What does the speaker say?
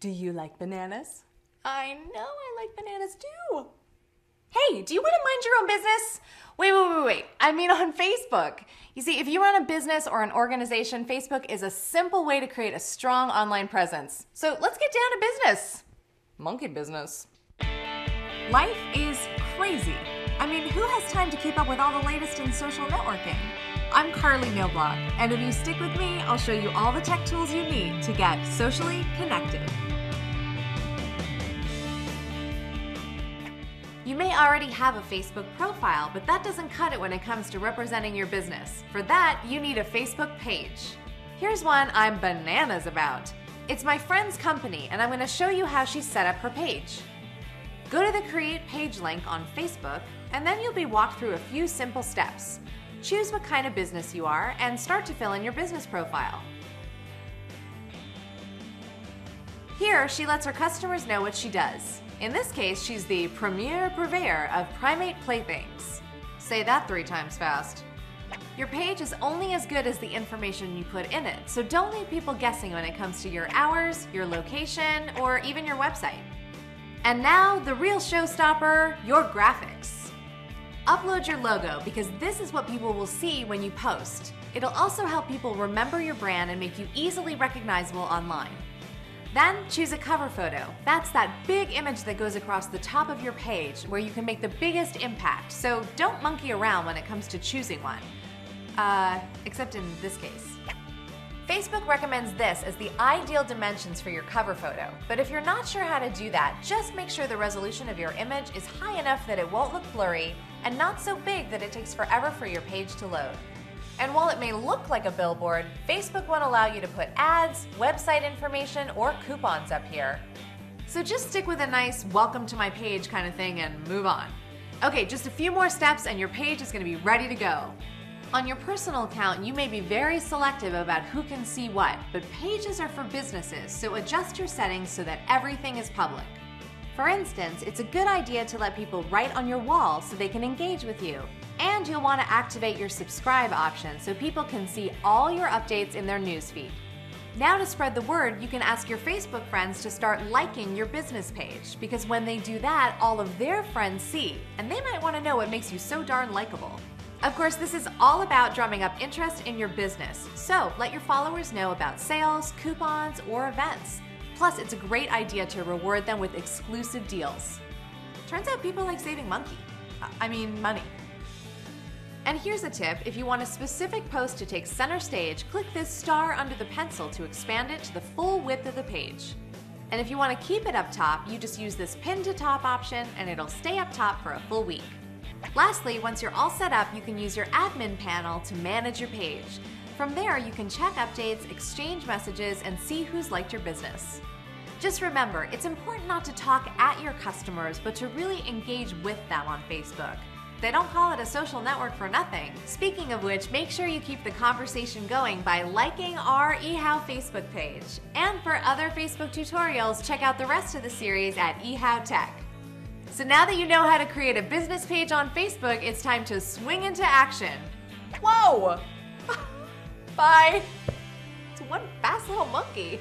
Do you like bananas? I know I like bananas too. Hey, do you want to mind your own business? Wait. I mean on Facebook. You see, if you run a business or an organization, Facebook is a simple way to create a strong online presence. So let's get down to business. Monkey business. Life is crazy. I mean, who has time to keep up with all the latest in social networking? I'm Carly Noblock, and if you stick with me, I'll show you all the tech tools you need to get socially connected. You may already have a Facebook profile, but that doesn't cut it when it comes to representing your business. For that, you need a Facebook page. Here's one I'm bananas about. It's my friend's company, and I'm going to show you how she set up her page. Go to the Create Page link on Facebook, and then you'll be walked through a few simple steps. Choose what kind of business you are, and start to fill in your business profile. Here, she lets her customers know what she does. In this case, she's the premier purveyor of primate playthings. Say that 3 times fast. Your page is only as good as the information you put in it, so don't leave people guessing when it comes to your hours, your location, or even your website. And now, the real showstopper, your graphics. Upload your logo because this is what people will see when you post. It'll also help people remember your brand and make you easily recognizable online. Then choose a cover photo. That's that big image that goes across the top of your page where you can make the biggest impact, so don't monkey around when it comes to choosing one. Except in this case. Facebook recommends this as the ideal dimensions for your cover photo, but if you're not sure how to do that, just make sure the resolution of your image is high enough that it won't look blurry and not so big that it takes forever for your page to load. And while it may look like a billboard, Facebook won't allow you to put ads, website information, or coupons up here. So just stick with a nice welcome to my page kind of thing and move on. Okay, just a few more steps and your page is going to be ready to go. On your personal account, you may be very selective about who can see what, but pages are for businesses, so adjust your settings so that everything is public. For instance, it's a good idea to let people write on your wall so they can engage with you. And you'll want to activate your subscribe option so people can see all your updates in their newsfeed. Now to spread the word, you can ask your Facebook friends to start liking your business page, because when they do that, all of their friends see, and they might want to know what makes you so darn likable. Of course, this is all about drumming up interest in your business, so let your followers know about sales, coupons, or events. Plus, it's a great idea to reward them with exclusive deals. Turns out people like saving money. And here's a tip, if you want a specific post to take center stage, click this star under the pencil to expand it to the full width of the page. And if you want to keep it up top, you just use this pin to top option and it'll stay up top for a full week. Lastly, once you're all set up, you can use your admin panel to manage your page. From there, you can check updates, exchange messages, and see who's liked your business. Just remember, it's important not to talk at your customers, but to really engage with them on Facebook. They don't call it a social network for nothing. Speaking of which, make sure you keep the conversation going by liking our eHow Facebook page. And for other Facebook tutorials, check out the rest of the series at eHow Tech. So now that you know how to create a business page on Facebook, it's time to swing into action. Whoa! Bye! It's one fast little monkey.